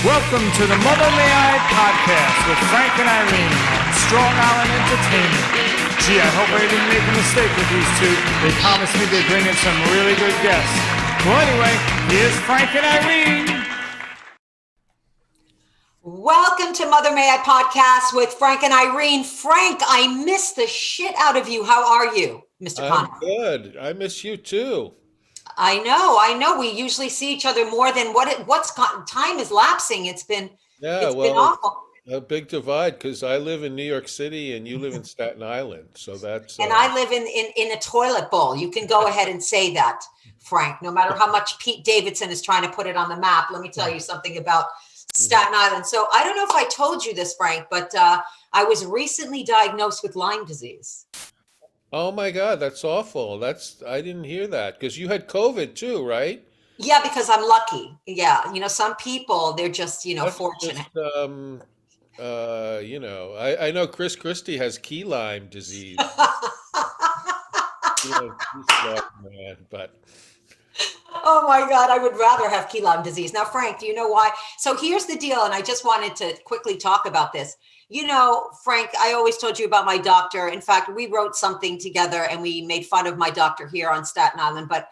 Welcome to the Mother May I podcast with Frank and Irene on Strong Island Entertainment. Gee, I hope I didn't make a mistake with these two. They promised me they'd bring in some really good guests. Well, anyway, here's Frank and Irene. Welcome to Mother May I podcast with Frank and Irene. Frank, I miss the shit out of you. How are you, Mr. I'm Conniff? good. I miss you too. I know. We usually see each other more than time is lapsing. It's been awful. A big divide because I live in New York City and you live in Staten Island. So that's And I live in a toilet bowl. You can go ahead and say that, Frank. No matter how much Pete Davidson is trying to put it on the map, let me tell you something about Staten Island. So I don't know if I told you this, Frank, but I was recently diagnosed with Lyme disease. Oh my God, that's awful. I didn't hear that because you had COVID too, right? Yeah, because I'm lucky. Yeah, some people, they're just, That's fortunate. just, I know Chris Christie has key Lyme disease. He's a man, but Oh my God, I would rather have key Lyme disease. Now, Frank, do you know why? So here's the deal, and I just wanted to quickly talk about this. Frank, I always told you about my doctor. In fact, we wrote something together and we made fun of my doctor here on Staten Island. But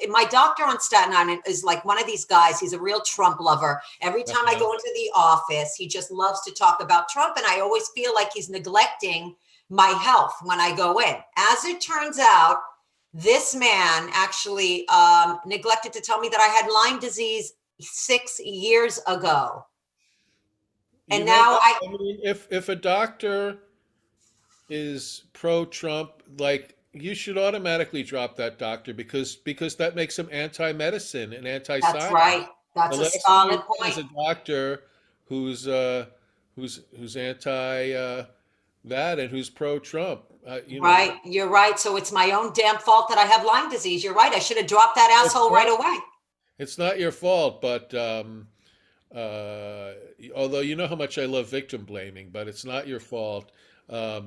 my doctor on Staten Island is like one of these guys. He's a real Trump lover. Every time I go into the office, he just loves to talk about Trump. And I always feel like he's neglecting my health when I go in. As it turns out, this man actually neglected to tell me that I had Lyme disease 6 years ago. And now I mean, if a doctor is pro-Trump, like you should automatically drop that doctor because that makes him anti-medicine and anti-science. That's right. That's a solid point. As a doctor who's anti that and who's pro-Trump. Right. You're right. So it's my own damn fault that I have Lyme disease. You're right. I should have dropped that asshole right away. It's not your fault, but although you know how much I love victim blaming, but it's not your fault. But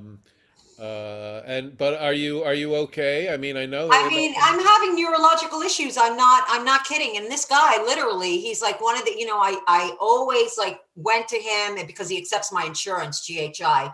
are you okay? I mean, I know. I'm having neurological issues. I'm not kidding. And this guy, literally, he's like one of the. I always went to him because he accepts my insurance, GHI.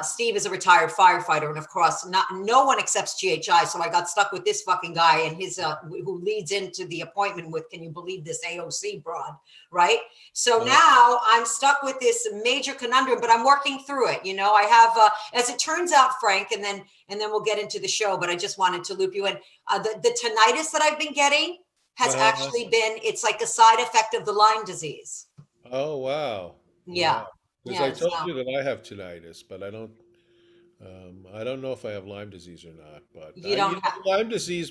Steve is a retired firefighter, and of course, no one accepts GHI. So I got stuck with this fucking guy and his who leads into the appointment with, can you believe this AOC broad, right? So now I'm stuck with this major conundrum, but I'm working through it. I have, as it turns out, Frank, and then we'll get into the show. But I just wanted to loop you in. The tinnitus that I've been getting has actually been. It's like a side effect of the Lyme disease. Oh wow! Yeah. Wow. Because I told you that I have tinnitus, but I don't know if I have Lyme disease or not. But You don't have. Lyme disease,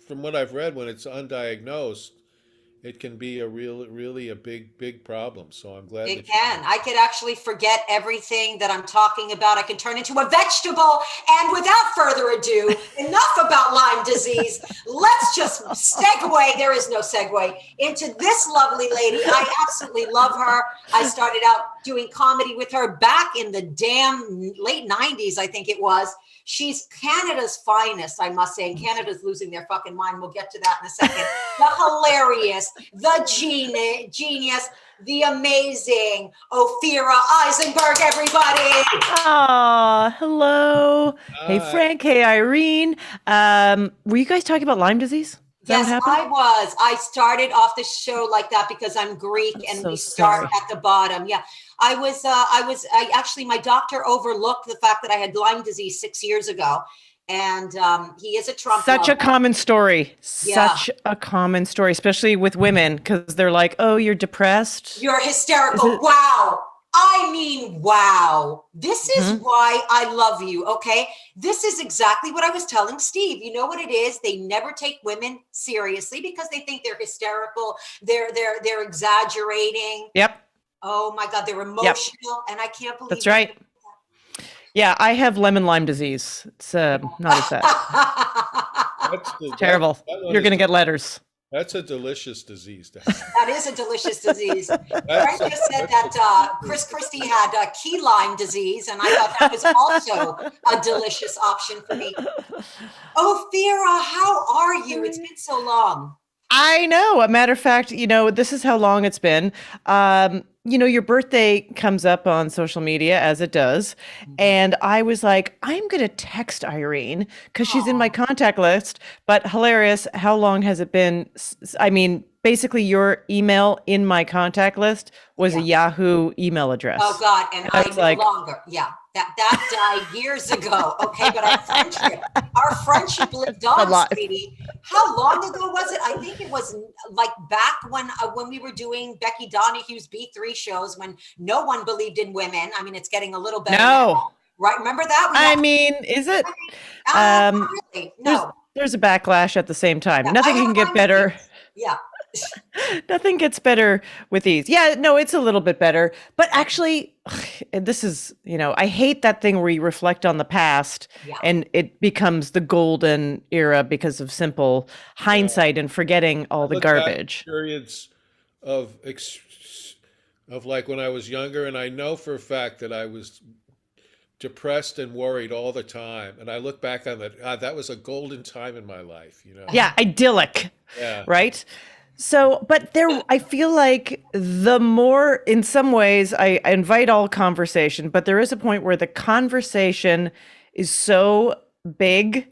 from what I've read, when it's undiagnosed, it can be really a big problem. So I'm glad It can. I could actually forget everything that I'm talking about. I can turn into a vegetable. And without further ado, enough about Lyme disease. Let's just segue. There is no segue into this lovely lady. I absolutely love her. I started out doing comedy with her back in the damn late 90s, I think it was. She's Canada's finest, I must say. And Canada's losing their fucking mind. We'll get to that in a second. The hilarious, the genius, the amazing Ophira Eisenberg, everybody. Ah, hello. Hey, Hi. Frank. Hey, Irene. Were you guys talking about Lyme disease? Is that Yes, what happened? I was. I started off the show like that because I'm Greek and so we start sorry. at the bottom. Yeah. I actually, my doctor overlooked the fact that I had Lyme disease 6 years ago. And he is a Trump Such a lover. common story. Yeah. Such a common story, especially with women, because they're like, oh, you're depressed. You're hysterical. Is it- Wow. I mean, wow. This is why I love you. Okay. This is exactly what I was telling Steve. You know what it is? They never take women seriously because they think they're hysterical. They're exaggerating. Yep. Oh my God. They're emotional. And I can't believe That's right. Yeah, I have lemon Lyme disease. It's not as sad. Terrible. You're going to get letters. That's a delicious disease to have. That is a delicious disease. Frank just said that Chris Christie had key Lyme disease, and I thought that was also a delicious option for me. Ophira, how are you? It's been so long. I know. A matter of fact, this is how long it's been. Your birthday comes up on social media as it does. And I was like, I'm going to text Irene because she's in my contact list. But hilarious. How long has it been? I mean, basically, your email in my contact list was a Yahoo email address. Oh God, and I was no like- longer. Yeah, that died years ago. Okay, but our friendship lived on, Alive. sweetie. How long ago was it? I think it was like back when we were doing Becky Donahue's B3 shows when no one believed in women. I mean, it's getting a little better now, right? Remember that? I mean, is it? Not really. No. There's a backlash at the same time. Yeah, Nothing can get better. Yeah. Nothing gets better with these. Yeah, no, it's a little bit better. But actually, this is, I hate that thing where you reflect on the past and it becomes the golden era because of simple hindsight and forgetting all the garbage. Periods of like when I was younger, and I know for a fact that I was depressed and worried all the time. And I look back on that, God, that was a golden time in my life, Yeah, idyllic. Yeah. Right? So, but I feel like the more, in some ways, I invite all conversation, but there is a point where the conversation is so big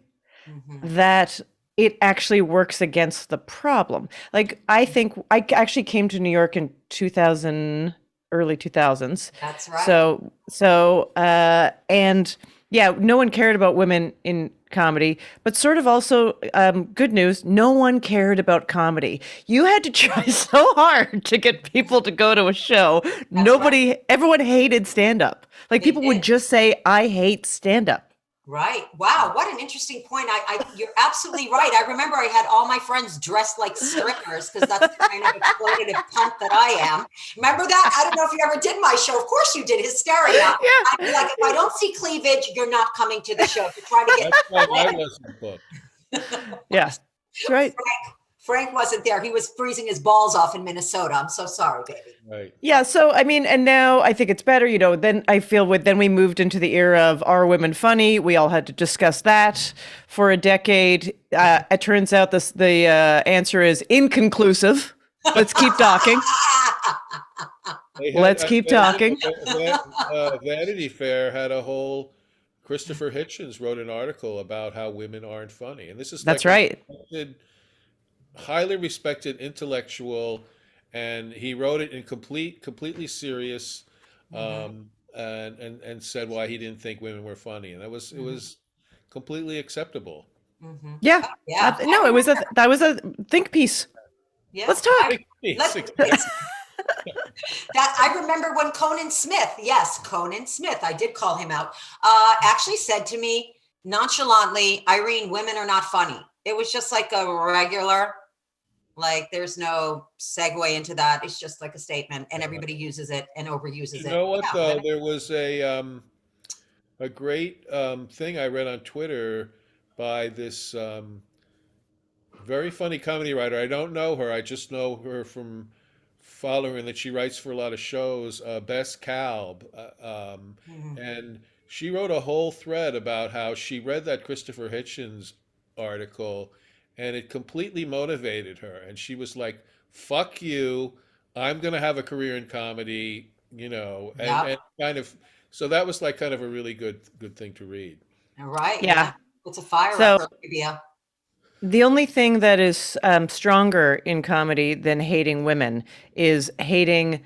that it actually works against the problem. Like, I think I actually came to New York in early 2000s. That's right. And yeah, no one cared about women in comedy, but sort of also good news, no one cared about comedy. You had to try so hard to get people to go to a show. Everyone hated stand-up. Like people would just say, I hate stand-up. Right. Wow. What an interesting point. You're absolutely right. I remember I had all my friends dressed like strippers because that's the kind of exploitative cunt that I am. Remember that? I don't know if you ever did my show. Of course you did. Hysteria. Yeah. I'd be like, if I don't see cleavage, you're not coming to the show to try to get. That's why I wasn't booked. Yes. That's right. Frank wasn't there. He was freezing his balls off in Minnesota. I'm so sorry, baby. Right. Yeah. So, I mean, and now I think it's better, then I feel then we moved into the era of Are Women Funny? We all had to discuss that for a decade. It turns out the answer is inconclusive. Let's keep talking. Let's keep talking. Vanity Fair had a whole, Christopher Hitchens wrote an article about how women aren't funny. And this is That's right. Highly respected intellectual, and he wrote it in completely serious, and said why he didn't think women were funny, and it was completely acceptable. Yeah. Yeah. No, that was a think piece. Yeah. Let's talk. That I remember when Conan Smith, I did call him out, actually said to me nonchalantly, Irene, women are not funny. It was just like a regular, like there's no segue into that. It's just like a statement and everybody uses it and overuses it. You know what though? There was a great thing I read on Twitter by this very funny comedy writer. I don't know her. I just know her from following her, that she writes for a lot of shows. Bess Kalb, and she wrote a whole thread about how she read that Christopher Hitchens article and it completely motivated her, and she was like, fuck you, I'm gonna have a career in comedy, and kind of, so that was like kind of a really good thing to read. Right. Yeah. It's a fire So- up for Libya. The only thing that is stronger in comedy than hating women is ageism,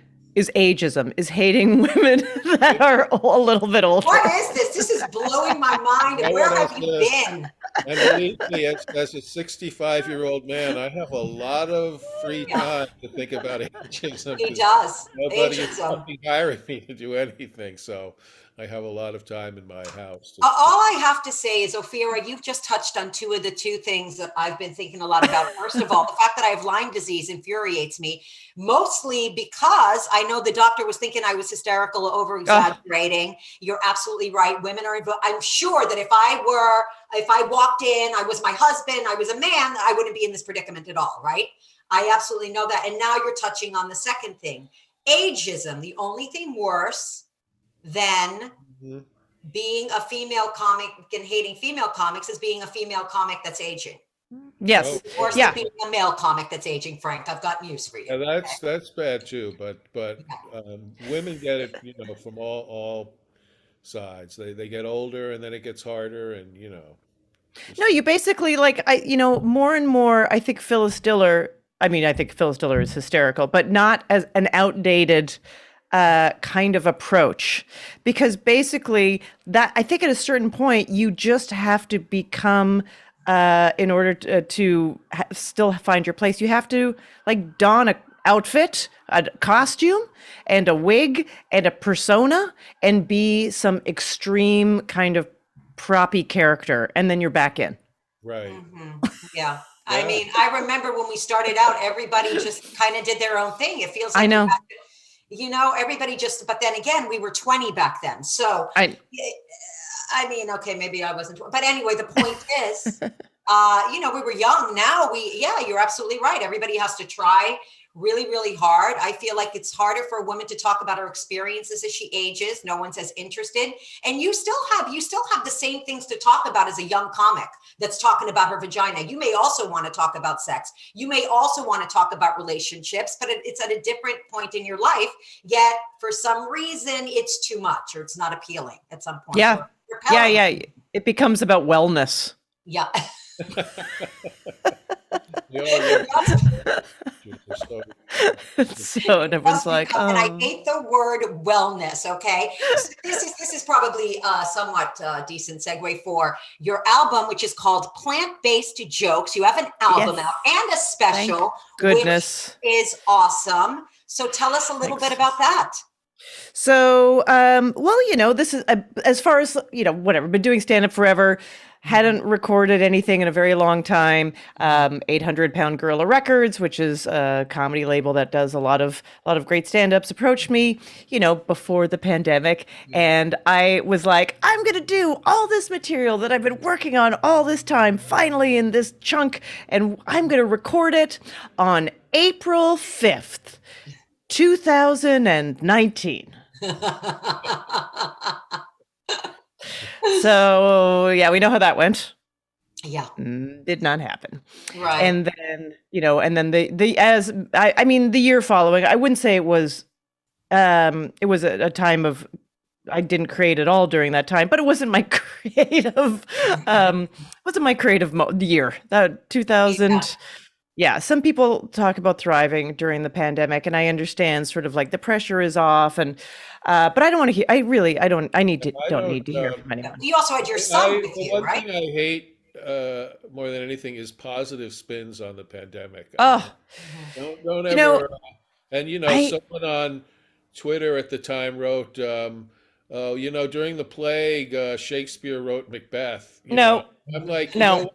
is hating women that are a little bit older. What is this? This is blowing my mind. I Where wanna have you been? And believe me, as a 65-year-old man, I have a lot of free time to think about ageism. He does. Nobody is Ageism. fucking hiring me to do anything, so I have a lot of time in my house. All I have to say is, Ophira, you've just touched on two things that I've been thinking a lot about. First of all, the fact that I have Lyme disease infuriates me, mostly because I know the doctor was thinking I was hysterical, over exaggerating. You're absolutely right. Women are, I'm sure that if I walked in, I was my husband, I was a man, I wouldn't be in this predicament at all, right? I absolutely know that. And now you're touching on the second thing, ageism. The only thing worse than being a female comic and hating female comics is being a female comic that's aging. Yes. Oh, Worse Yeah. than being a male comic that's aging, Frank. I've got news for you. yeah, that's bad too. But women get it, from all sides. They get older, and then it gets harder, and No, just you basically like more and more I think Phyllis Diller, I mean I think Phyllis Diller is hysterical, but not as an outdated kind of approach, because basically that I think at a certain point you just have to become in order to still find your place, you have to like don a outfit, a costume, and a wig and a persona, and be some extreme kind of proppy character, and then you're back in. right. Yeah. I Yeah. mean, I remember when we started out, everybody just kind of did their own thing. It feels I like know. everybody just, but then again, we were 20 back then. So, I I mean, okay, maybe I wasn't, but anyway, the point is, we were young. Now yeah, you're absolutely right. Everybody has to try really, really hard. I feel like it's harder for a woman to talk about her experiences as she ages. No one's as interested. And you still have the same things to talk about as a young comic that's talking about her vagina. You may also want to talk about sex. You may also want to talk about relationships, but it's at a different point in your life. Yet for some reason, it's too much, or it's not appealing at some point. yeah. Or Yeah, repelling. yeah. It becomes about wellness. Yeah. Yeah, so So and everyone's Must like, become, and I oh, hate the word wellness. Okay, so this is probably a somewhat decent segue for your album, which is called Plant-Based Jokes. You have an album yes. out and a Thank special, goodness. which is awesome. So tell us a little bit about that. So, well, this is as far as whatever. Been doing stand up forever. Hadn't recorded anything in a very long time. 800-Pound Gorilla Records, which is a comedy label that does a lot of great stand ups, approached me, before the pandemic, and I was like, I'm gonna do all this material that I've been working on all this time, finally in this chunk, and I'm gonna record it on April 5th. 2019. So yeah, we know how that went. Yeah, Did not happen. right. And then I mean the year following, I wouldn't say it was a time of, I didn't create at all during that time, but it wasn't my creative year. That 2000. Yeah, some people talk about thriving during the pandemic, and I understand sort of like the pressure is off, and but I don't want to hear. I don't. I Don't don't. need to hear from anyone. You also had your son with The you, one right? thing I hate more than anything is positive spins on the pandemic. Oh, Don't you know, ever. And I someone on Twitter at the time wrote, "Oh, during the plague, Shakespeare wrote Macbeth." no, I'm like, no.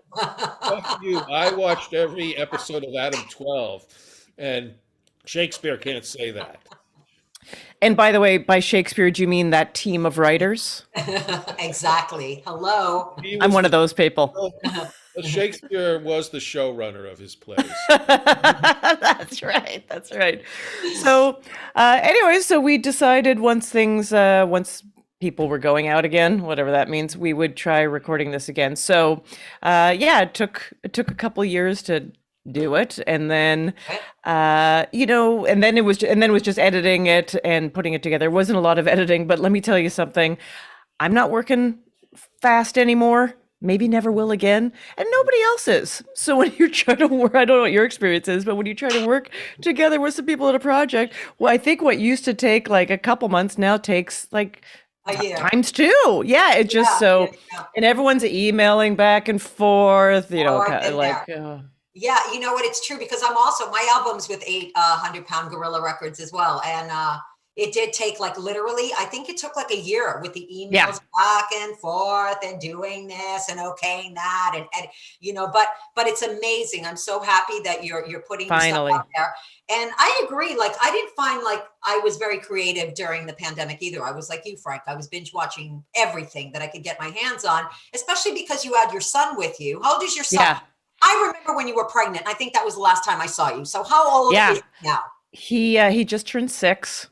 fuck you. I watched every episode of Adam 12, and Shakespeare can't say that. And by the way, by Shakespeare, do you mean that team of writers? Exactly. Hello. He I'm was one of those people. Shakespeare was the showrunner of his plays. That's right. That's right. So, anyway, so we decided once people were going out again, whatever that means, we would try recording this again. So, yeah, it took a couple years to do it, and then, and then it was just editing it and putting it together. It wasn't a lot of editing, but let me tell you something. I'm not working fast anymore. Maybe never will again, and nobody else is. So when you're trying to work, I don't know what your experience is, but when you try to work together with some people in a project, well, I think what used to take like a couple months now takes like A year. times two. Yeah, it just Yeah. and everyone's emailing back and forth, I've been like, Yeah, you know what? It's true because my album's with 800-Pound Gorilla Records as well. And it did take like literally, I think it took like a year with the emails Yeah. back and forth and doing this and okaying that. And but it's amazing. I'm so happy that you're putting this stuff Finally. out there. And I agree. Like I didn't find like I was very creative during the pandemic either. I was like you, Frank. I was binge watching everything that I could get my hands on, especially because you had your son with you. How old is your son? Yeah. I remember when you were pregnant. I think that was the last time I saw you. So how old Yeah. is he now? He just turned 6.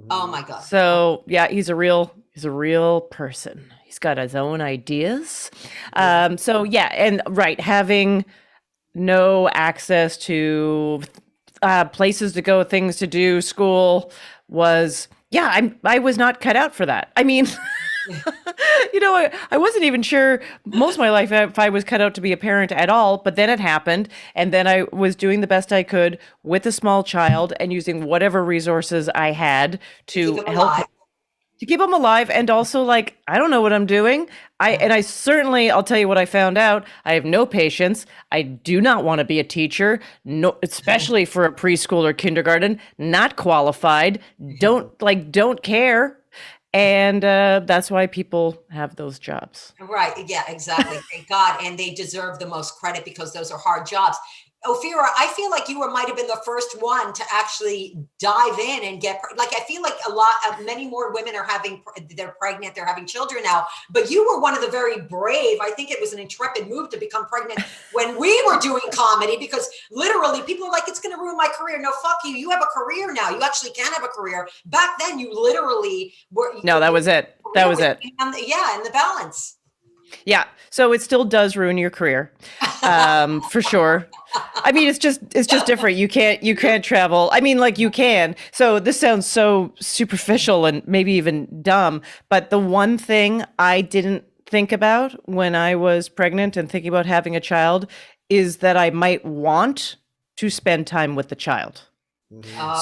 Oh my God. So yeah, he's a real person. He's got his own ideas. So yeah, and right, having no access to places to go, things to do, school was, yeah, I was not cut out for that. I mean, I wasn't even sure most of my life if I was cut out to be a parent at all, but then it happened. And then I was doing the best I could with a small child and using whatever resources I had Keep to them help alive. to keep them alive. And also, like, I don't know what I'm doing. I certainly, I'll tell you what I found out. I have no patience. I do not want to be a teacher, no, especially for a preschool or kindergarten, not qualified, don't care. And that's why people have those jobs. Right. Yeah, exactly. Thank God. And they deserve the most credit because those are hard jobs. Ophira, I feel like might have been the first one to actually dive in and I feel like many more women they're pregnant, they're having children now, but you were one of the very brave. I think it was an intrepid move to become pregnant when we were doing comedy, because literally people are like, it's going to ruin my career. No, fuck you. You have a career now. You actually can have a career. Back then you literally were. No, that was it. That was it. And the balance. Yeah. So it still does ruin your career, for sure. I mean, it's just different. You can't travel. I mean, like, you can. So this sounds so superficial and maybe even dumb, but the one thing I didn't think about when I was pregnant and thinking about having a child is that I might want to spend time with the child.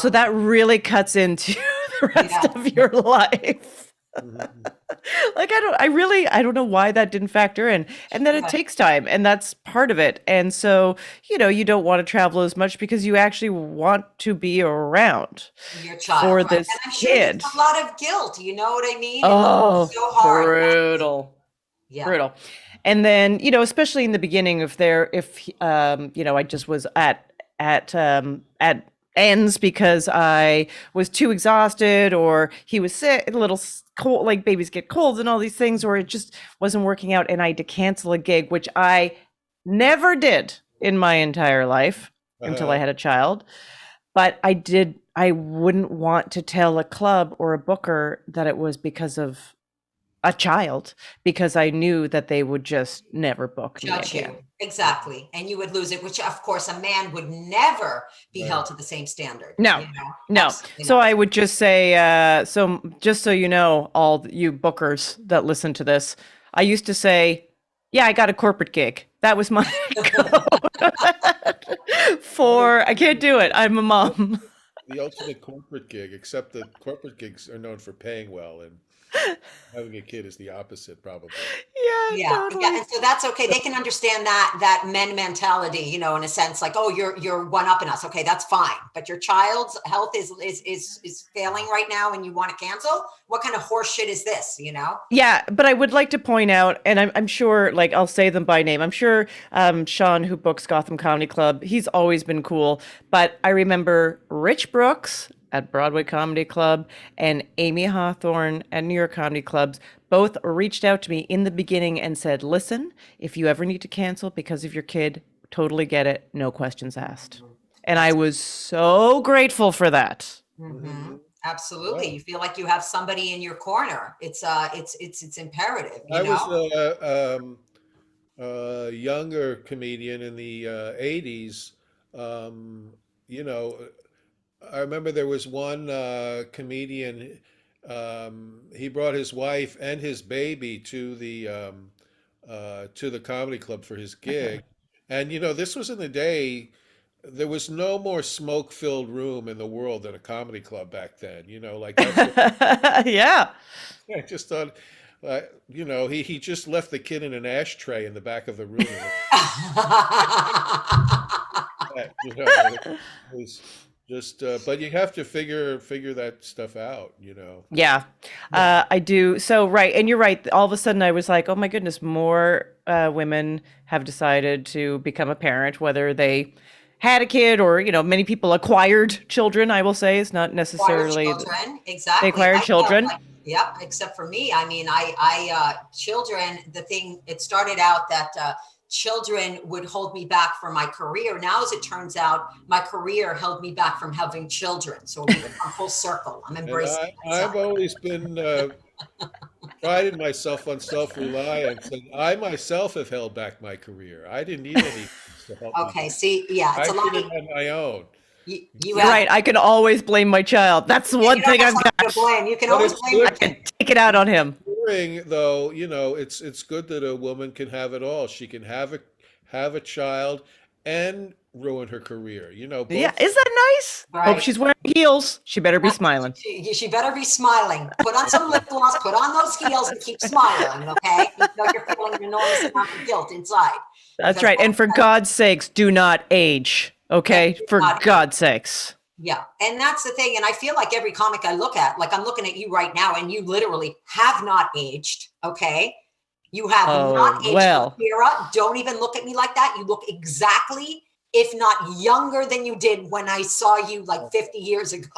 So that really cuts into the rest of your life. Like, I don't know why that didn't factor in, and then it takes time, and that's part of it. And so, you don't want to travel as much because you actually want to be around your child for right. this And I'm sure kid. there's a lot of guilt, you know what I mean? Oh, it's so hard. brutal. Yeah. Brutal. And then, especially in the beginning, I just was at ends because I was too exhausted, or he was sick, a little cold, like babies get colds and all these things, or it just wasn't working out, and I had to cancel a gig, which I never did in my entire life until I had a child. But I wouldn't want to tell a club or a booker that it was because of a child, because I knew that they would just never book me Judge again. you. Exactly. And you would lose it, which of course a man would never be held to the same standard. No, no. Absolutely So not. I would just say, just so you know, all you bookers that listen to this, I used to say, yeah, I got a corporate gig. That was my I can't do it. I'm a mom. The ultimate corporate gig, except that corporate gigs are known for paying well, and having a kid is the opposite, probably. Yeah, Totally. and so that's okay. They can understand that men mentality, in a sense, like, oh, you're one upping us. Okay, that's fine. But your child's health is failing right now, and you want to cancel? What kind of horse shit is this? Yeah, but I would like to point out, and I'm sure, like, I'll say them by name. I'm sure Sean, who books Gotham Comedy Club, he's always been cool. But I remember Rich Brooks at Broadway Comedy Club and Amy Hawthorne at New York Comedy Clubs both reached out to me in the beginning and said, listen, if you ever need to cancel because of your kid, totally get it, no questions asked. And I was so grateful for that. Mm-hmm. Absolutely. You feel like you have somebody in your corner. It's imperative. I was a younger comedian in the 80s. I remember there was one comedian. He brought his wife and his baby to the comedy club for his gig, and this was in the day. There was no more smoke-filled room in the world than a comedy club back then. Like that's Yeah. I just thought, he just left the kid in an ashtray in the back of the room. It was just, but you have to figure that stuff out. Yeah, I do. So, right. And you're right. All of a sudden I was like, oh my goodness, more women have decided to become a parent, whether they had a kid or, many people acquired children, I will say. It's not necessarily children. Exactly. they acquired children. Yep. Except for me. I mean, children, it started out that children would hold me back from my career. Now, as it turns out, my career held me back from having children. So we come full circle. I'm embracing I've always been prided myself on self-reliance, and I myself have held back my career. I didn't need any to help me. Okay, see, yeah, I it's a lot should have of, had my own. you You're have, right. I can always blame my child. That's the you one don't thing have I've somebody to got. blame. You can But always it's blame your good. I can take it out on him. Considering, though, it's good that a woman can have it all. She can have a child and ruin her career. Yeah, Both. is that nice? Hope Right. she's wearing heels. She better be smiling. She better be smiling. Put on some lip gloss, put on those heels, and keep smiling, okay? Even though you're feeling an enormous amount of guilt inside. That's Because right. And for God's sakes, do not age. Okay? For not- God's sakes. yeah, and that's the thing. And I feel like every comic I look at, like I'm looking at you right now, and you literally have not aged, okay? You have not aged. Well. Ophira, don't even look at me like that. You look exactly, if not younger than you did when I saw you like 50 years ago.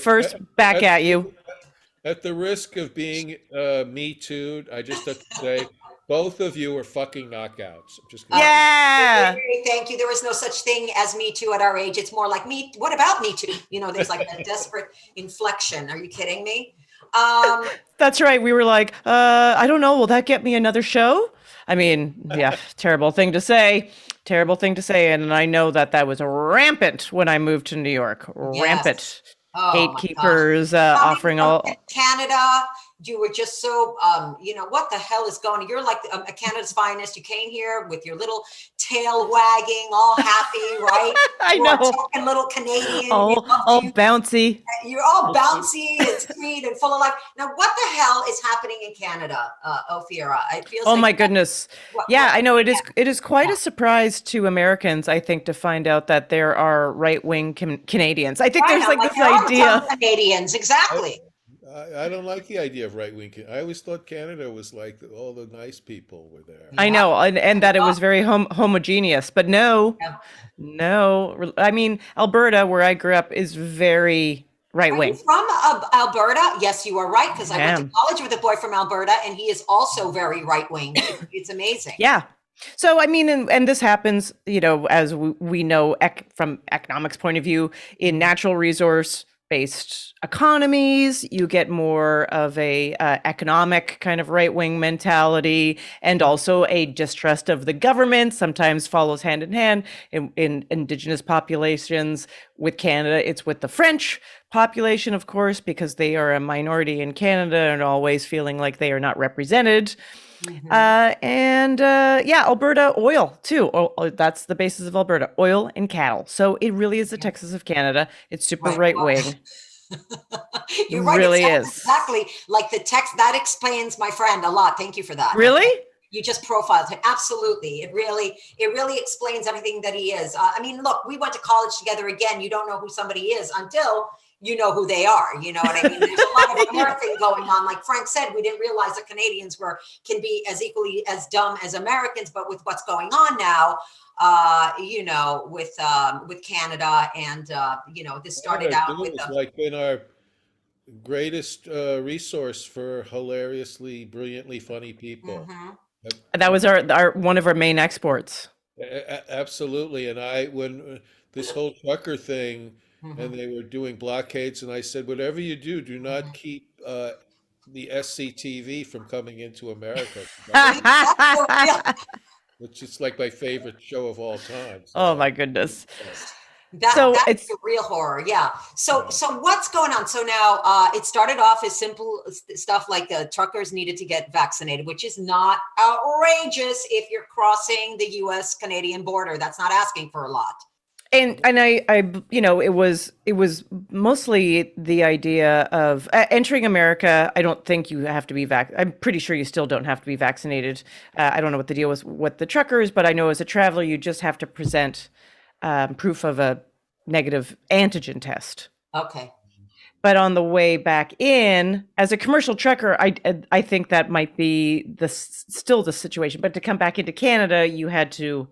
First, back at you. At the risk of being Me Too'd, I just have to say, both of you are fucking knockouts. I'm just gonna Yeah. Thank you. There is no such thing as Me Too at our age. It's more like me. What about Me Too? There's like a desperate inflection. Are you kidding me? That's right. We were like, I don't know. Will that get me another show? I mean, yeah, terrible thing to say. Terrible thing to say. And I know that was rampant when I moved to New York. Rampant. Yes. Oh my gosh. Gatekeepers Coming offering from all. Canada, you were just so, what the hell is going on? You're like Canada's finest. You came here with your little tail wagging, all happy, right? I You're a know. token little Canadian. We All love you. bouncy. You're all bouncy and sweet and full of life. Now, what the hell is happening in Canada, Ophira? It feels Oh like my goodness. Yeah, I know it is quite a surprise to Americans, I think, to find out that there are right-wing Canadians. I think there's I'm like this there are idea. some Canadians, exactly. I don't like the idea of right wing. I always thought Canada was like all the nice people were there. I know, and that it was very homogeneous, but no, Yeah. no. I mean, Alberta, where I grew up, is very Are you right-wing. from Alberta? Yes, you are right, because I went to Am. college with a boy from Alberta, and he is also very right-wing. It's amazing. Yeah. So, I mean, and this happens, as we know from economics point of view, in natural resource based economies, you get more of a economic kind of right wing mentality, and also a distrust of the government. Sometimes follows hand in hand in indigenous populations. With Canada, it's with the French population, of course, because they are a minority in Canada and always feeling like they are not represented. Yeah, Alberta oil too. That's the basis of Alberta, oil and cattle. So it really is the Texas of Canada. It's super right wing. You're right. Really It sounds is. exactly like the text. That explains, my friend, a lot. Thank you for that. Really? You just profiled him. Absolutely. It really explains everything that he is. I mean, look, we went to college together. Again, you don't know who somebody is until you know who they are. You know what I mean? There's a lot of other thing going on. Like Frank said, we didn't realize that Canadians can be as equally as dumb as Americans, but with what's going on now, with Canada and, this started out with It's like been our greatest resource for hilariously, brilliantly funny people. That was our one of our main exports. Absolutely. And when this whole trucker thing, and they were doing blockades, and I said, whatever you do, do not keep the SCTV from coming into America, which is like my favorite show of all time. So, Oh my goodness. That's it's the real horror. Yeah. So what's going on? So now it started off as simple stuff like the truckers needed to get vaccinated, which is not outrageous if you're crossing the US Canadian border. That's not asking for a lot. And I it was mostly the idea of entering America. I don't think you have to be I'm pretty sure you still don't have to be vaccinated. I don't know what the deal was with the truckers, but I know as a traveler, you just have to present proof of a negative antigen test. Okay. But on the way back in, as a commercial trucker, I think that might be still the situation. But to come back into Canada, you had to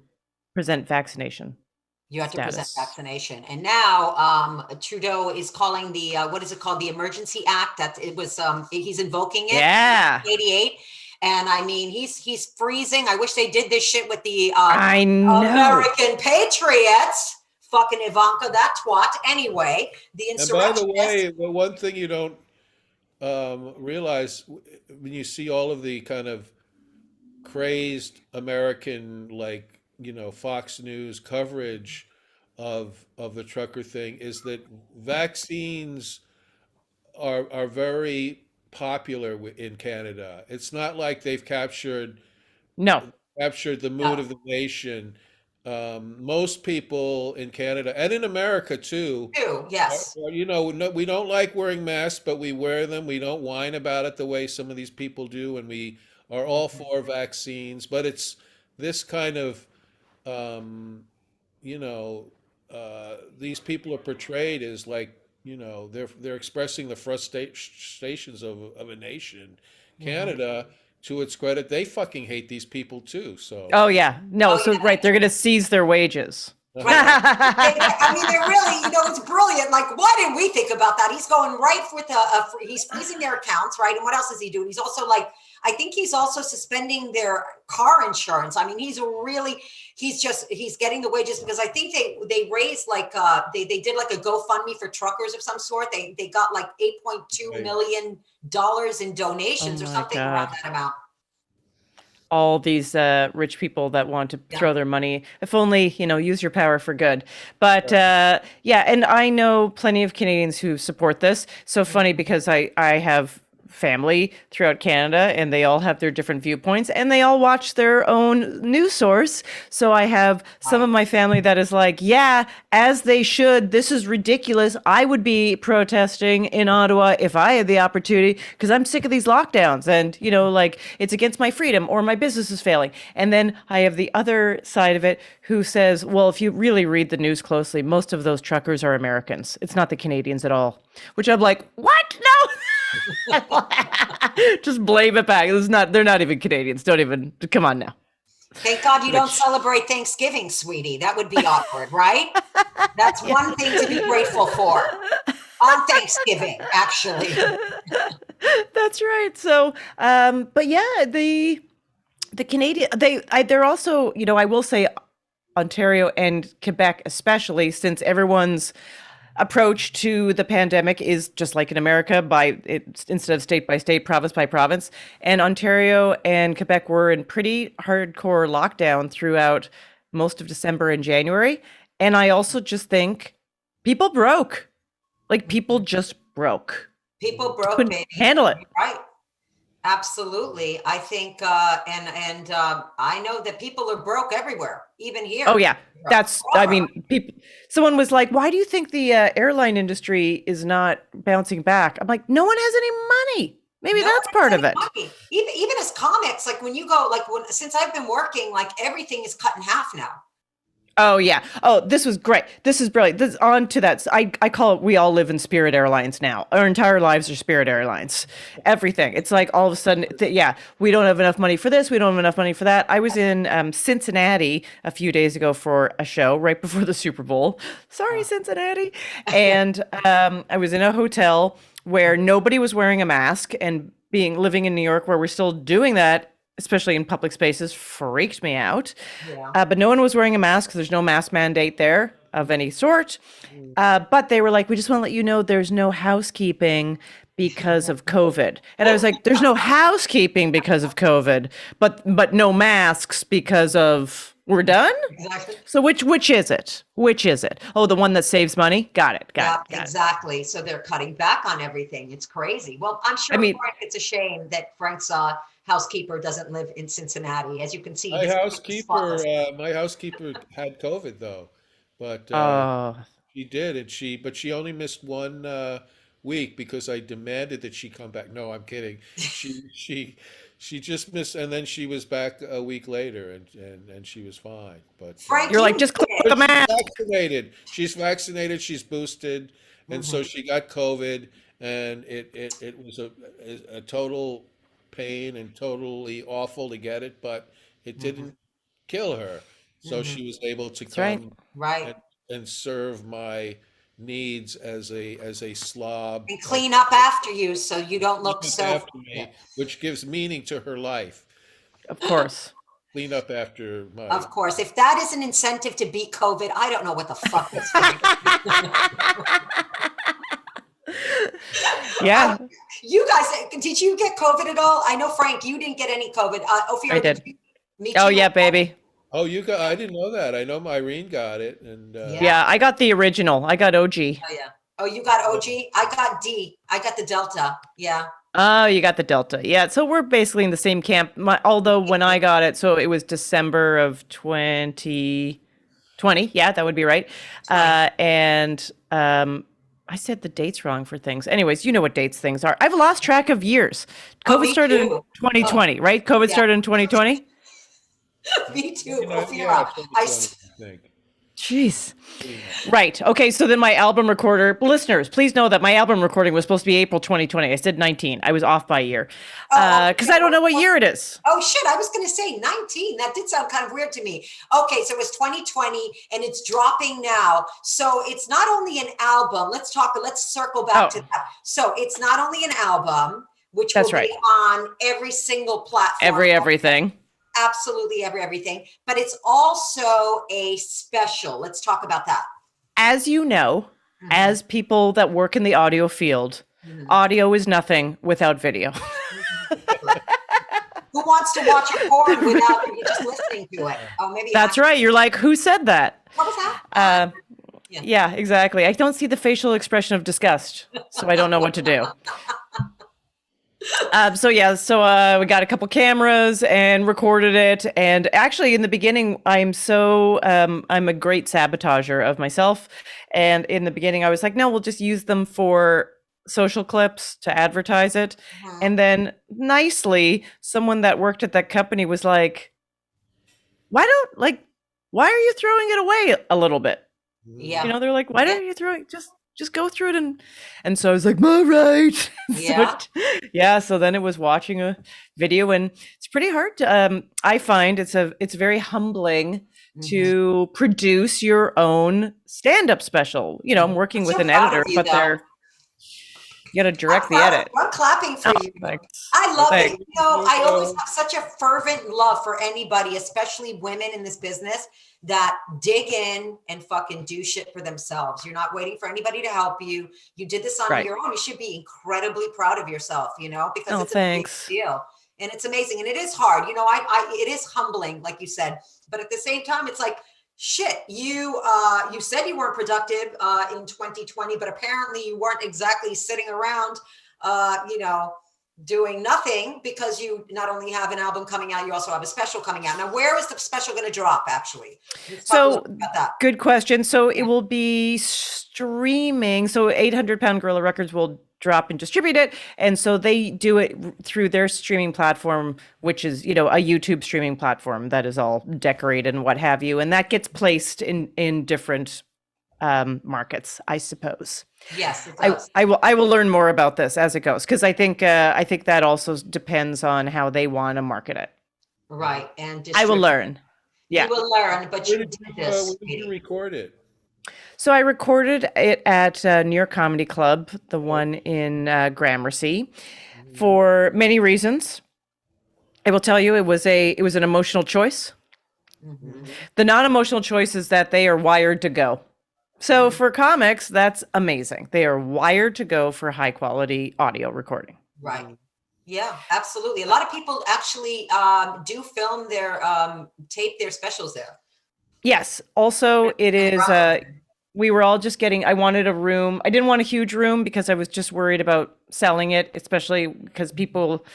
present vaccination. You have to present status. vaccination. And now Trudeau is calling the, what is it called? The Emergency Act. He's invoking it. Yeah. 88. And I mean, he's freezing. I wish they did this shit with the I know. American Patriots. Fucking Ivanka, that twat. Anyway, the and by the insurrectionists. way, the one thing you don't realize when you see all of the kind of crazed American like Fox News coverage of the trucker thing is that vaccines are very popular in Canada. It's not like they've No. captured the mood No. of the nation. Most people in Canada and in America too, Two, yes. no, we don't like wearing masks, but we wear them. We don't whine about it the way some of these people do, and we are all for vaccines. But it's this kind of, you know, these people are portrayed as like, they're expressing the frustrations of a nation. Canada, to its credit, they fucking hate these people too. So, Oh yeah. No. Oh, So yeah. right, they're going to seize their wages. Right. I mean, they're really, it's brilliant. Like, why didn't we think about that? He's going right with he's freezing their accounts, right? And what else is he doing? He's also like, I think he's also suspending their car insurance. I mean, he's getting the wages because I think they raised like, they did like a GoFundMe for truckers of some sort. They got like $8.2 million in donations or my something God. around that amount. All these rich people that want to throw their money, if only, use your power for good. But yeah, and I know plenty of Canadians who support this. So funny because I have family throughout Canada and they all have their different viewpoints and they all watch their own news source. So I have some of my family that is like, yeah, as they should. This is ridiculous. I would be protesting in Ottawa if I had the opportunity because I'm sick of these lockdowns and, like it's against my freedom or my business is failing. And then I have the other side of it who says, well, if you really read the news closely, most of those truckers are Americans. It's not the Canadians at all, which I'm like, what? No. Just blame it back. They're not even Canadians. Don't even, come on now. Thank God you don't celebrate Thanksgiving, sweetie. That would be awkward, right? That's one thing to be grateful for on Thanksgiving, actually. That's right. So, but yeah, the Canadian, they're also, I will say Ontario and Quebec, especially since everyone's approach to the pandemic is just like in America instead of state by state, province by province. And Ontario and Quebec were in pretty hardcore lockdown throughout most of December and January. And I also just think people broke. Like people just broke. People broke, Couldn't baby. handle it. Right. Absolutely. I think, I know that people are broke everywhere, even here. Oh yeah. Someone was like, why do you think the airline industry is not bouncing back? I'm like, no one has any money. Maybe that's part of it. Money. Even as comics, like when you go, since I've been working, like everything is cut in half now. Oh yeah. Oh, this was great. This is brilliant. This on to that. I call it. We all live in Spirit Airlines now. Our entire lives are Spirit Airlines. Everything. It's like all of a sudden, we don't have enough money for this. We don't have enough money for that. I was in Cincinnati a few days ago for a show right before the Super Bowl. Sorry, Cincinnati. And I was in a hotel where nobody was wearing a mask, and living in New York where we're still doing that, especially in public spaces, freaked me out. Yeah. But no one was wearing a mask because there's no mask mandate there of any sort. But they were like, we just want to let you know there's no housekeeping because of COVID. And I was like, there's no housekeeping because of COVID, but no masks because of, we're done? Exactly. So which is it? Which is it? Oh, the one that saves money? Got it. Exactly. So they're cutting back on everything. It's crazy. Well, I'm sure Frank, it's a shame that Frank's housekeeper doesn't live in Cincinnati. As you can see, my housekeeper had COVID though, but she did, and but she only missed one week because I demanded that she come back. No, I'm kidding. She just missed, and then she was back a week later, and she was fine. But Frank, you're like, just click the mask. She's vaccinated. She's boosted, and so she got COVID, and it was a total pain and totally awful to get it, but it didn't kill her. So she was able to come and serve my needs as a slob and clean up after you, so you don't look so after me, which gives meaning to her life. Of course. Clean up after my. Of course, if that is an incentive to beat COVID, I don't know what the fuck is. Yeah. You guys, did you get COVID at all? I know, Frank, you didn't get any COVID. Ophira, I did. Me Oh too. yeah, baby. Oh, you got, I didn't know that. I know Irene got it. And Yeah. Yeah, I got the original. I got OG. Oh, yeah. Oh, you got OG? I got D. I got the Delta. Yeah. Oh, you got the Delta. Yeah, so we're basically in the same camp. Although when I got it, so it was December of 2020. Yeah, that would be right. And I said the dates wrong for things. Anyways, you know what dates things are. I've lost track of years. Oh, COVID me started in too. 2020, right? COVID Yeah. started in 2020. Me too. you know, Ophira. I think. Jeez. Right. Okay. So then my album recorder, listeners, please know that my album recording was supposed to be April 2020. I said 19. I was off by a year because I don't know what year it is. Oh, shit. I was going to say 19. That did sound kind of weird to me. Okay. So it was 2020 and it's dropping now. So it's not only an album. Let's circle back to that. So it's not only an album, which That's will right. be on every single platform. Everything. Absolutely everything. But it's also a special. Let's talk about that. As you know, as people that work in the audio field, audio is nothing without video. Who wants to watch a porn without you just listening to it? Oh, maybe That's right. You're like, who said that? What was that? Yeah, exactly. I don't see the facial expression of disgust, so I don't know what to do. So we got a couple cameras and recorded it. And actually, in the beginning, I'm a great sabotager of myself. And in the beginning, I was like, no, we'll just use them for social clips to advertise it. And then nicely, someone that worked at that company was like, why are you throwing it away a little bit? Yeah. You know, they're like, why don't you throw it? Just go through it. And so I was like, all right. Yeah. So then it was watching a video, and it's pretty hard to, I find it's very humbling to produce your own stand-up special. You know, I'm working with an editor, but you got to direct the edit. I'm clapping for you. Thanks. I love Thanks. it. You know, I always have such a fervent love for anybody, especially women in this business, that dig in and fucking do shit for themselves. You're not waiting for anybody to help you. You did this on your own. You should be incredibly proud of yourself, you know, because it's a big deal. And it's amazing. And it is hard. You know, it is humbling, like you said. But at the same time, it's like, shit, you said you weren't productive in 2020, but apparently you weren't exactly sitting around, doing nothing, because you not only have an album coming out, you also have a special coming out. Now, where is the special going to drop, actually? So, good question. So it will be streaming. So 800 Pound Gorilla Records will drop and distribute it. And so they do it through their streaming platform, which is, you know, a YouTube streaming platform that is all decorated and what have you. And that gets placed in different markets, I suppose. Yes, it does. I will learn more about this as it goes, because I think that also depends on how they want to market it. Right, and I will learn. Yeah, you will learn. But you did this. Where did you record it? So I recorded it at New York Comedy Club, the one in Gramercy, for many reasons. I will tell you, it was an emotional choice. The non-emotional choice is that they are wired to go. So for comics, that's amazing. They are wired to go for high quality audio recording. Right. Yeah, absolutely. A lot of people actually do film their tape their specials there. Yes. Also, it is. We were all just getting. I wanted a room. I didn't want a huge room because I was just worried about selling it, especially because people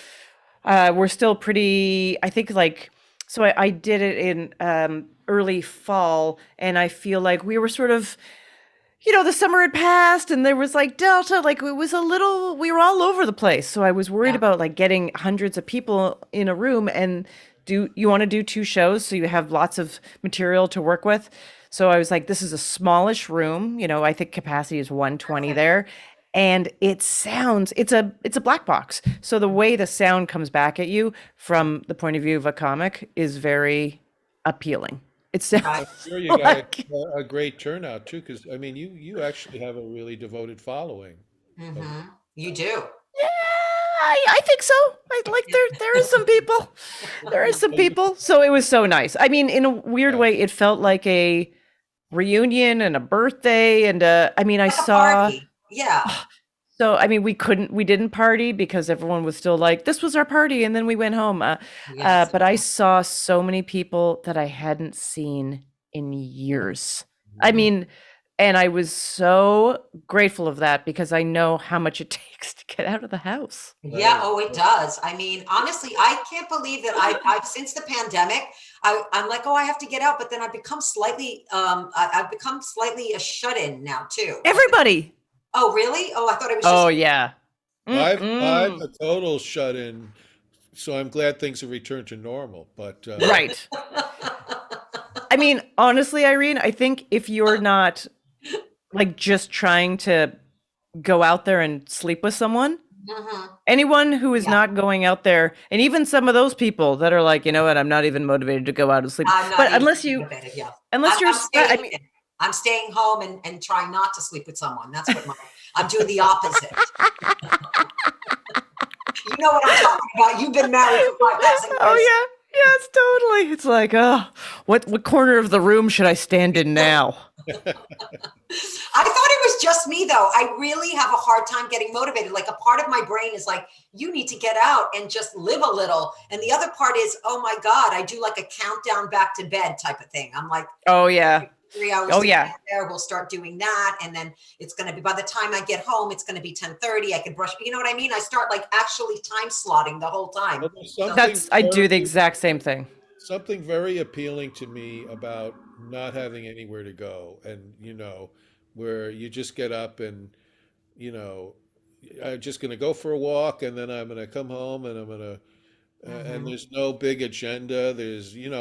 were still pretty. I think like. So I did it in early fall, and I feel like we were sort of, you know, the summer had passed and there was like Delta, like it was we were all over the place. So I was worried about like getting hundreds of people in a room, and you want to do 2 shows so you have lots of material to work with. So I was like, this is a smallish room, you know, I think capacity is 120 there. And it's a black box. So the way the sound comes back at you from the point of view of a comic is very appealing. It sounds I'm sure you got a great turnout too, because I mean, you actually have a really devoted following. You do. Yeah, I think so. There is some people. There is some people. So it was so nice. I mean, in a weird way, it felt like a reunion and a birthday, and I mean, I saw. Party. Yeah. So, I mean, we didn't party because everyone was still like, this was our party. And then we went home. Yes. But I saw so many people that I hadn't seen in years. I Mhm. mean, and I was so grateful of that because I know how much it takes to get out of the house. Yeah, Right. oh, it does. I mean, honestly, I can't believe that I've since the pandemic, I'm like, oh, I have to get out, but then I've become slightly, I've become slightly a shut-in now too. Everybody. Oh, really? Oh, I thought it was Oh, just, yeah. I'm Mm-mm. a total shut-in, so I'm glad things have returned to normal. But Right. I mean, honestly, Irene, I think if you're not like just trying to go out there and sleep with someone, Mhm. anyone who is Yeah, not going out there, and even some of those people that are like, you know what, I'm not even motivated to go out and sleep. I'm not But even motivated. Yeah, unless you're, I'm I staying mean, in. I'm staying home and trying not to sleep with someone. That's what I'm doing the opposite. You know what I'm talking about. You've been married for 5,000 years. oh yeah, yes, totally. It's like, oh, what corner of the room should I stand in now? I thought it was just me though. I really have a hard time getting motivated. Like a part of my brain is like, you need to get out and just live a little. And the other part is, oh my God, I do like a countdown back to bed type of thing. I'm like, Oh yeah, 3 hours oh to get yeah. there, we'll start doing that. And then it's going to be, by the time I get home, it's going to be 10:30. I can brush, you know what I mean? I start like actually time slotting the whole time. well, there's So I do the exact same thing. something very appealing to me about not having anywhere to go, and where you just get up and you know, I'm just going to go for a walk, and then I'm going to come home, and I'm going to and mhm, there's no big agenda.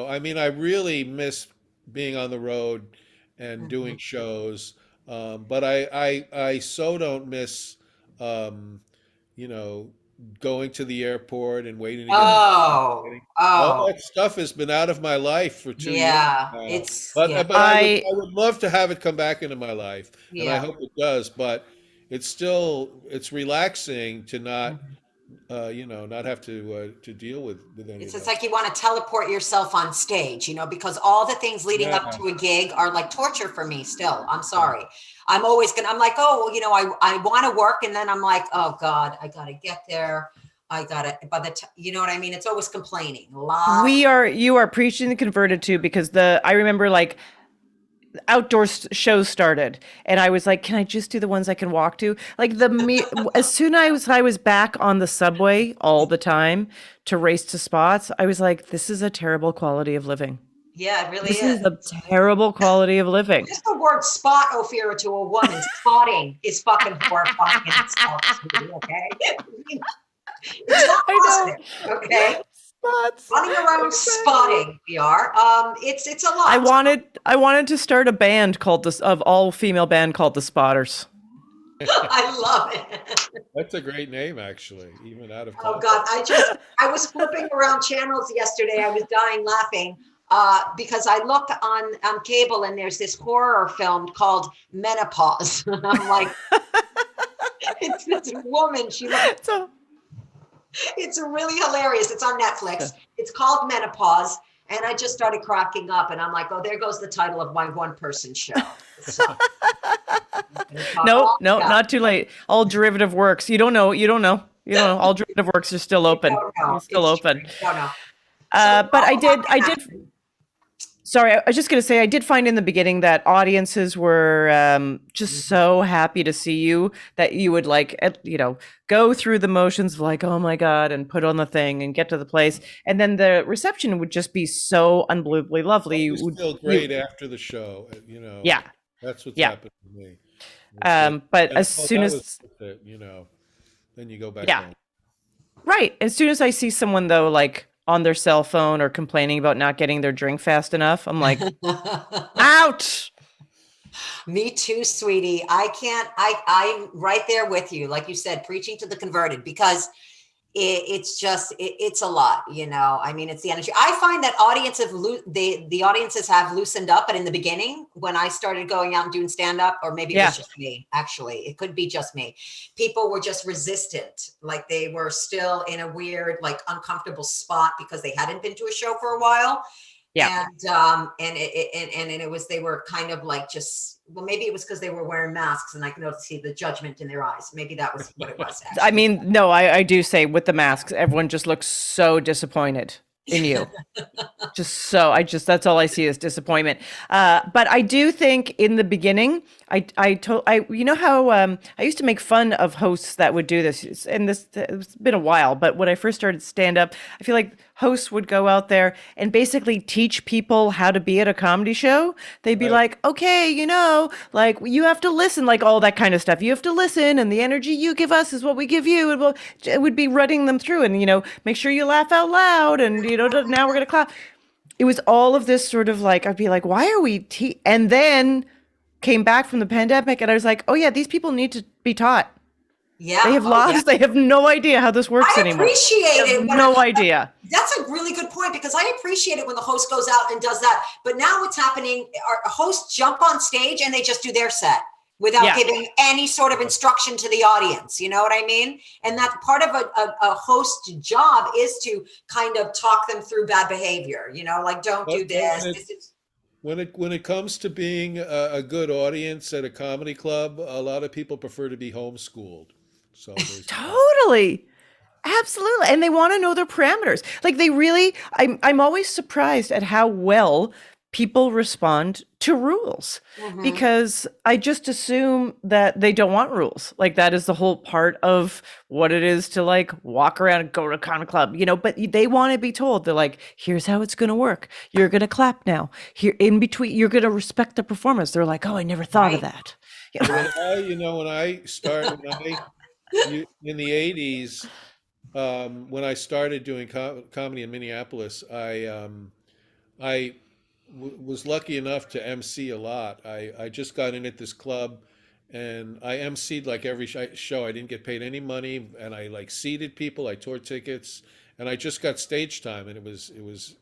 I mean, I really miss being on the road and doing mhm. shows, but I so don't miss, um, you know, going to the airport and waiting to get on. Oh, All oh, that stuff has been out of my life for 2 years yeah. now. It's, But yeah, but I I would love to have it come back into my life, and I yeah. hope it does. But it's relaxing to not Mhm. not have to deal with any of It's that. like you want to teleport yourself on stage, because all the things leading up Yeah, to a gig are like torture for me still. I'm sorry. I'm like, oh, well, I want to work. And then I'm like, oh God, I got to get there. I got to, by the time, you know what I mean? It's always complaining. A lot. you are preaching the converted too because I remember like outdoor shows started and I was like, can I just do the ones I can walk to? Like as soon as I was back on the subway all the time to race to spots, I was like, this is a terrible quality of living. Yeah, it really This is. is a terrible quality of living. Just the word spot, Ophira, to a woman, spotting is fucking horrifying in itself, sweetie, okay? It's not I know. positive, okay? Spots. Running around Exactly. spotting, PR. It's a lot. I wanted to start a band called this of all female band called the Spotters. I love it. that's a great name, actually, even out of Oh God, context. I was flipping around channels yesterday. I was dying laughing because I look on cable and there's this horror film called Menopause. And I'm like, it's this woman. So It's really hilarious. It's on Netflix. It's called Menopause. And I just started cracking up and I'm like, oh, there goes the title of my one person show. So, no, oh, no, yeah, not too late. All derivative works. You don't know. You don't know. You don't know. All derivative works are still you open. don't You're know. still It's true. open. You don't know. So But what I can did. happen? Sorry, I was just going to say I did find in the beginning that audiences were just so happy to see you that you would like, go through the motions of like, oh my God, and put on the thing and get to the place, and then the reception would just be so unbelievably lovely. I You just would, feel you, great after the show. yeah, That's what's yeah. happened to me. It's like, But yeah, as oh, soon that was as, worth it. Then you go back yeah, home. right. As soon as I see someone though, like on their cell phone or complaining about not getting their drink fast enough, I'm like, out. Me too, sweetie. I can't, I'm right there with you. Like you said, preaching to the converted because it's just, it's a lot, I mean, it's the energy. I find that the audiences have loosened up, but in the beginning, when I started going out and doing stand up, or maybe it was Yeah. just me, actually, it could be just me. People were just resistant. Like they were still in a weird, like uncomfortable spot because they hadn't been to a show for a while. Yeah. And it was, they were kind of like just, well, maybe it was because they were wearing masks and I could see the judgment in their eyes. Maybe that was what it was. I Actually. mean, no, I do say with the masks, everyone just looks so disappointed in you. That's all I see is disappointment. But I do think in the beginning, you know how I used to make fun of hosts that would do this, and it's been a while. But when I first started stand up, I feel like hosts would go out there and basically teach people how to be at a comedy show. They'd be like, okay, like you have to listen, like all that kind of stuff. You have to listen, and the energy you give us is what we give you. And it would be running them through, and make sure you laugh out loud, and now we're gonna clap. It was all of this sort of like, I'd be like, why are we and then came back from the pandemic and I was like, oh yeah, these people need to be taught. Yeah. They have they have no idea how this works anymore. I appreciate it. No idea. That's a really good point, because I appreciate it when the host goes out and does that. But now what's happening, our hosts jump on stage and they just do their set without giving any sort of instruction to the audience. You know what I mean? And that part of a host's job is to kind of talk them through bad behavior, like don't do this. When it comes to being a good audience at a comedy club, a lot of people prefer to be homeschooled. So Totally. Absolutely. And they want to know their parameters. Like they really, I'm always surprised at how well people respond to rules, because I just assume that they don't want rules. Like that is the whole part of what it is to like walk around and go to a comedy club, but they want to be told. They're like, here's how it's going to work. You're going to clap now. Here in between, you're going to respect the performance. They're like, oh, I never thought of that. When I started in the 80s, when I started doing comedy in Minneapolis, I was lucky enough to MC a lot. I just got in at this club and I MC'd like every show. I didn't get paid any money, and I like seated people, I tore tickets, and I just got stage time, and it was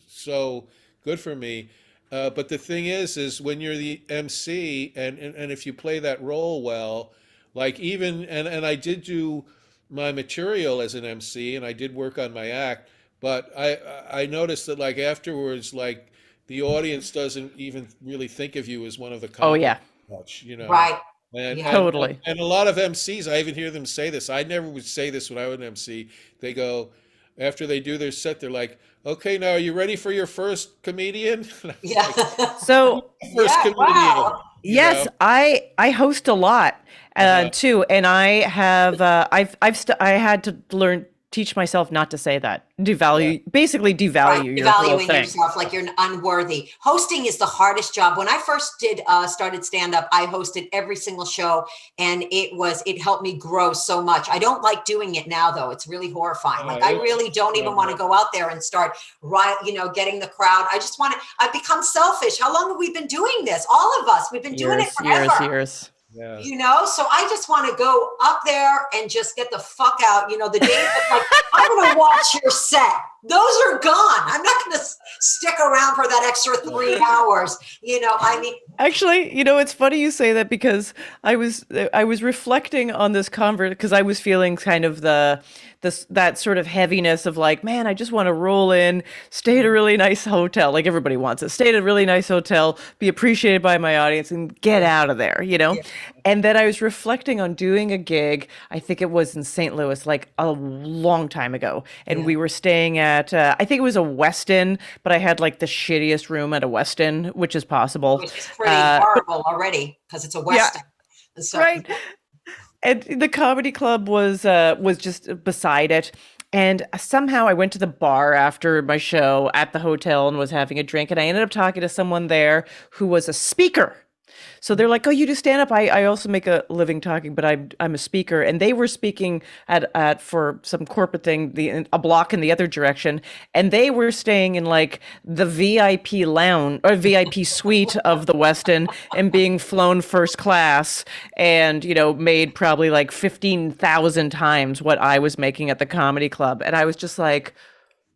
so good for me. But the thing is when you're the MC and if you play that role well, like even and I did do my material as an MC and I did work on my act, but I noticed that like afterwards, like the audience doesn't even really think of you as one of the comics much, Right. Totally. And a lot of MCs, I even hear them say this. I never would say this when I was an MC. They go, after they do their set, they're like, okay, now are you ready for your first comedian? Yeah. So first comedian. Wow. yes, I host a lot too, and I have I had to teach myself not to say that. Basically devalue your whole Devaluing thing. yourself like you're unworthy. Hosting is the hardest job. When I first started stand up, I hosted every single show, and it helped me grow so much. I don't like doing it now though. It's really horrifying. Like I really don't even want to go out there and start getting the crowd. I've become selfish. How long have we been doing this? All of us, we've been doing it forever. Years. Yeah. So I just want to go up there and just get the fuck out. The days of like, I'm going to watch your set. Those are gone. I'm not going to stick around for that extra 3 hours. Actually, it's funny you say that, because I was reflecting on this because I was feeling kind of that sort of heaviness of like, man, I just want to roll in, stay at a really nice hotel, like everybody wants it, stay at a really nice hotel, be appreciated by my audience, and get out of there, Yeah. And then I was reflecting on doing a gig, I think it was in St. Louis, like a long time ago. And we were staying at, I think it was a Westin, but I had like the shittiest room at a Westin, which is possible. Which is pretty horrible already, because it's a Westin. Yeah, so. right. And the comedy club was just beside it. And somehow I went to the bar after my show at the hotel and was having a drink. And I ended up talking to someone there who was a speaker. So they're like, oh, you do stand up? I also make a living talking, but I'm a speaker. And they were speaking at for some corporate thing, a block in the other direction. And they were staying in like the VIP lounge or VIP suite of the Westin and being flown first class, and, made probably like 15,000 times what I was making at the comedy club. And I was just like,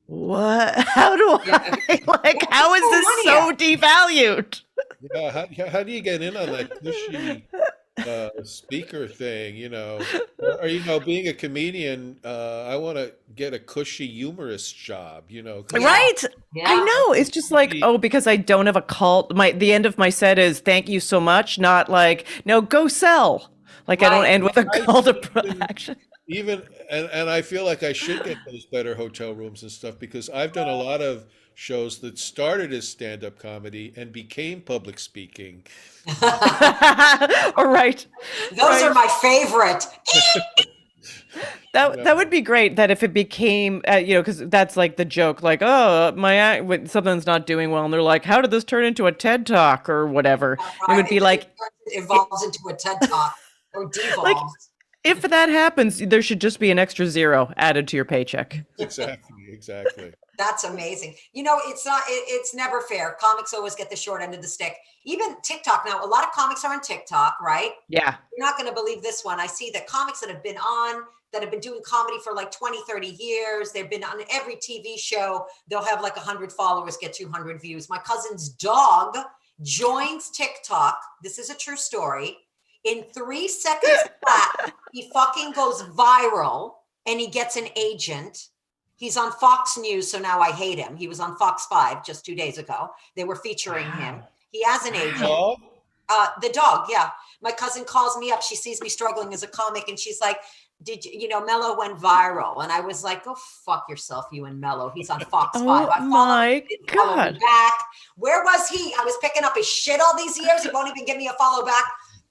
what? How do I, how is this so devalued? Yeah, how do you get in on that cushy speaker thing, or being a comedian. I want to get a cushy humorist job, 'cause Yeah. Right. I Yeah. know. It's just like, oh, because I don't have a cult. The end of my set is thank you so much, not like, no, go sell. Like I don't Right. end with a I call to even action. even and I feel like I should get those better hotel rooms and stuff because I've done a lot of shows that started as stand-up comedy and became public speaking. All right. Those are Right. my favorite. You That would be great. That if it became, because that's like the joke, like, oh, when something's not doing well, and they're like, how did this turn into a TED talk or whatever? It Right. would be like, It evolves into a TED talk or like devolves. if that happens, there should just be an extra zero added to your paycheck. Exactly. That's amazing. It's never fair. Comics always get the short end of the stick. Even TikTok now, a lot of comics are on TikTok, right? Yeah. You're not going to believe this one. I see that comics that have been doing comedy for like 20, 30 years. They've been on every TV show. They'll have like 100 followers, get 200 views. My cousin's dog joins TikTok. This is a true story. In 3 seconds flat, he fucking goes viral and he gets an agent. He's on Fox News, so now I hate him. He was on Fox 5 just 2 days ago. They were featuring him. He has an agent. Oh, The dog, yeah. My cousin calls me up. She sees me struggling as a comic, and she's like, Mello went viral. And I was like, go fuck yourself, you and Mello. He's on Fox 5. Oh I followed my him, didn't follow me God. back. Where was he? I was picking up his shit all these years. He won't even give me a follow back.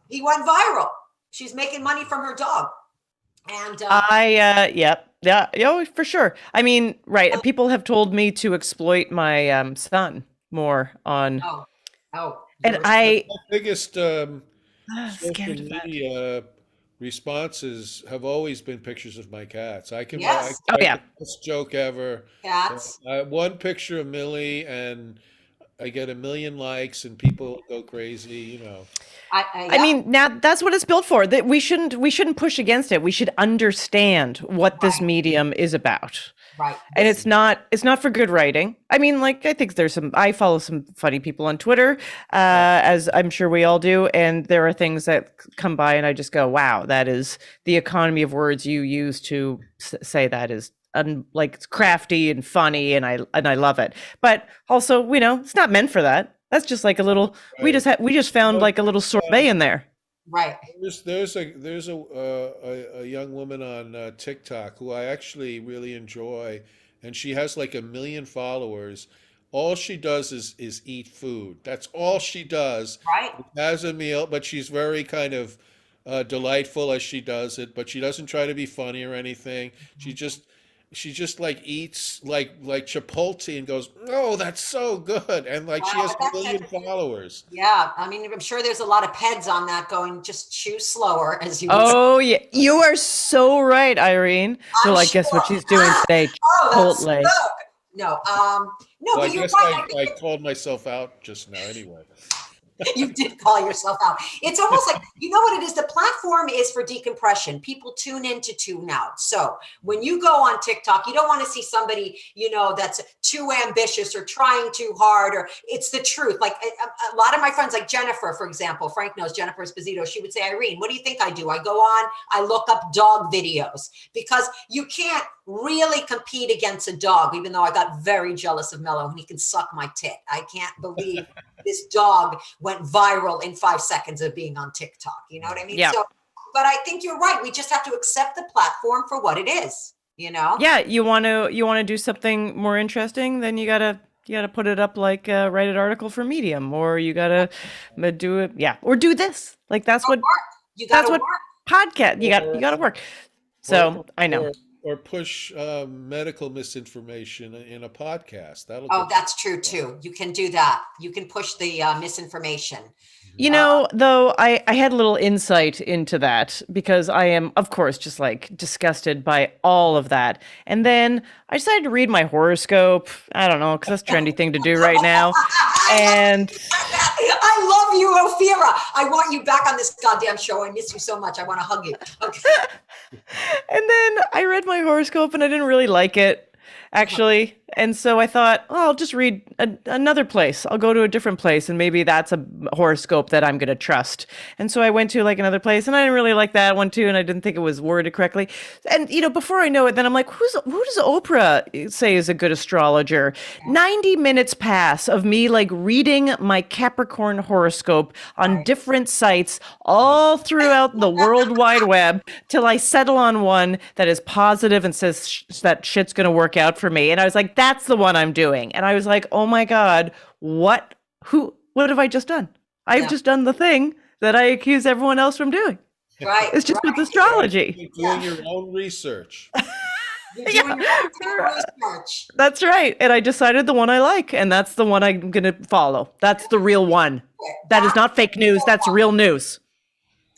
He went viral. She's making money from her dog. And yeah, for sure. I mean, right. People have told me to exploit my son more on, and my biggest social scared of that. media responses have always been pictures of my cats. I Yes. Oh yeah. best joke ever. Cats. One picture of Millie, and I get 1 million likes, and people go crazy. I mean, now that's what it's built for. That we shouldn't push against it. We should understand what this medium is about. Right. And it's not for good writing. I mean, like I think I follow some funny people on Twitter, as I'm sure we all do, and there are things that come by and I just go, wow, that is the economy of words you use to say that is like it's crafty and funny, and I love it. But also, it's not meant for that. That's just like a little. We just found like a little sorbet in there. Right. There's a young woman on TikTok who I actually really enjoy, and she has like 1 million followers. All she does is eat food. That's all she does. Right. Has a meal, but she's very kind of delightful as she does it. But she doesn't try to be funny or anything. She just like eats like Chipotle and goes, "Oh, that's so good," and like she Wow, has that's 1 million followers. Yeah. I mean, I'm sure there's a lot of peds on that going, just chew slower, as you would say. Oh yeah, you are so right, Irene. So I'm like, guess what sure. she's doing today? Oh, that's Chipotle. good. No, no, Well, I but you're guess right. I called myself out just now anyway. You did call yourself out. It's almost like, you know what it is? The platform is for decompression. People tune in to tune out. So when you go on TikTok, you don't want to see somebody, that's too ambitious or trying too hard, or it's the truth. Like a lot of my friends, like Jennifer, for example, Frank knows Jennifer Esposito. She would say, Irene, what do you think I do? I go on, I look up dog videos, because you can't really compete against a dog, even though I got very jealous of Mello and he can suck my tit. I can't believe this dog went viral in 5 seconds of being on TikTok. You know what I mean? Yeah. So, but I think you're right. We just have to accept the platform for what it is, Yeah, you want to do something more interesting, then you gotta put it up, like write an article for Medium, or you gotta do it, or do this. Like that's what You got to work. podcast. You gotta work. So I know. Or push medical misinformation in a podcast. Oh, that's true too. You can do that. You can push the misinformation. Though I had a little insight into that, because I am, of course, just like disgusted by all of that. And then I decided to read my horoscope. I don't know, because that's a trendy thing to do right now. And I love you, Ophira. I want you back on this goddamn show. I miss you so much. I want to hug you. Okay. and then I read my horoscope and I didn't really like it, actually. And so I thought, oh, I'll just read another place. I'll go to a different place, and maybe that's a horoscope that I'm going to trust. And so I went to like another place, and I didn't really like that one too, and I didn't think it was worded correctly. And before I know it, then I'm like, who does Oprah say is a good astrologer? 90 minutes pass of me like reading my Capricorn horoscope on different sites all throughout the World Wide Web till I settle on one that is positive and says that shit's going to work out for me. And I was like, that's the one I'm doing. And I was like, oh my God, what have I just done? I've just done the thing that I accuse everyone else from doing. Right. It's just with astrology. You're doing your own research. You're doing your own research. That's right. And I decided the one I like, and that's the one I'm going to follow. That's the real one. That is not fake news. That's real news.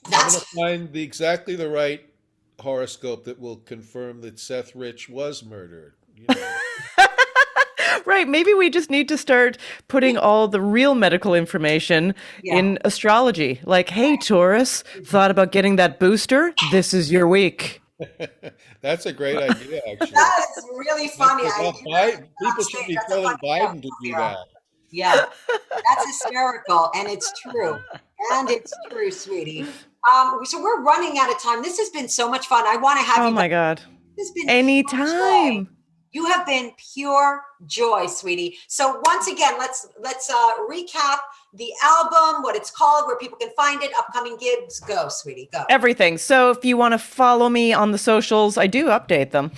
I'm going to find exactly the right horoscope that will confirm that Seth Rich was murdered. Right. Maybe we just need to start putting all the real medical information in astrology. Like, hey, Taurus, thought about getting that booster? This is your week. That's a great idea, actually. That is really funny. People should be telling Biden to do that. Yeah, that's hysterical, and it's true. And it's true, sweetie. So we're running out of time. This has been so much fun. I want to have you. Oh my God. This has been anytime. You have been pure joy, sweetie. So once again, let's recap the album, what it's called, where people can find it, upcoming gigs. Go, sweetie, go. Everything. So if you want to follow me on the socials, I do update them.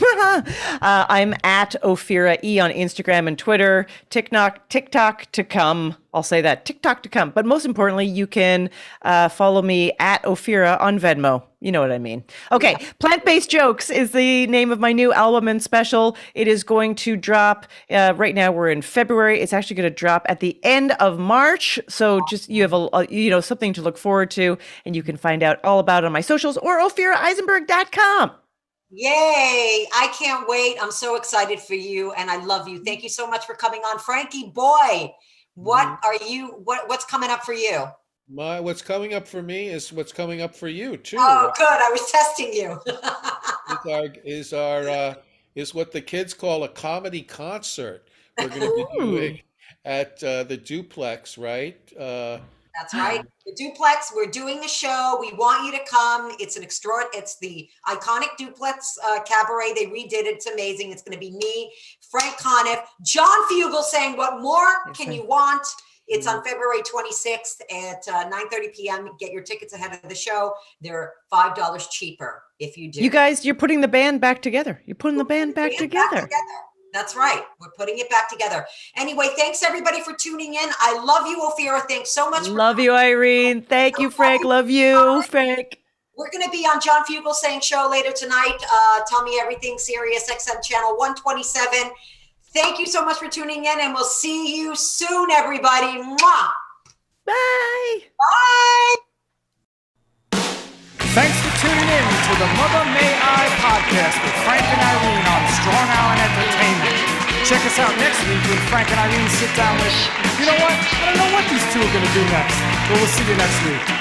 I'm at Ophira E on Instagram and Twitter. TikTok to come. I'll say that. TikTok to come. But most importantly, you can follow me at Ophira on Venmo. You know what I mean. Okay. Yeah. Plant-Based Jokes is the name of my new album and special. It is going to drop. Right now we're in February. It's actually going to drop at the end of March. So just you have something to look forward to, and you can find out all about it on my socials or OphiraEisenberg.com. Yay! I can't wait. I'm so excited for you, and I love you. Thank you so much for coming on, Frankie boy. What's coming up for you? What's coming up for me is what's coming up for you too. Oh, good. I was testing you. Is what the kids call a comedy concert. We're going to be doing at the Duplex, right? That's right. The Duplex. We're doing a show. We want you to come. It's the iconic Duplex cabaret. They redid it. It's amazing. It's going to be me, Frank Conniff, John Fugel saying, "What more can you want?" It's on February 26th at 9:30 p.m. Get your tickets ahead of the show. They're $5 cheaper if you do. You guys, you're putting the band back together. You're putting the band back together. That's right. We're putting it back together. Anyway, thanks everybody for tuning in. I love you, Ophira. Thanks so much. Love you, Irene. Thank you, Frank. Love you, Frank. We're going to be on John Fugel Saying Show later tonight. Tell Me Everything, Sirius XM channel 127. Thank you so much for tuning in, and we'll see you soon, everybody. Mwah. Bye. Bye. Thanks for tuning in to the Mother May I podcast with Frank and Irene on Strong Island Entertainment. Check us out next week when Frank and Irene sit down with, you know what? I don't know what these two are going to do next, but we'll see you next week.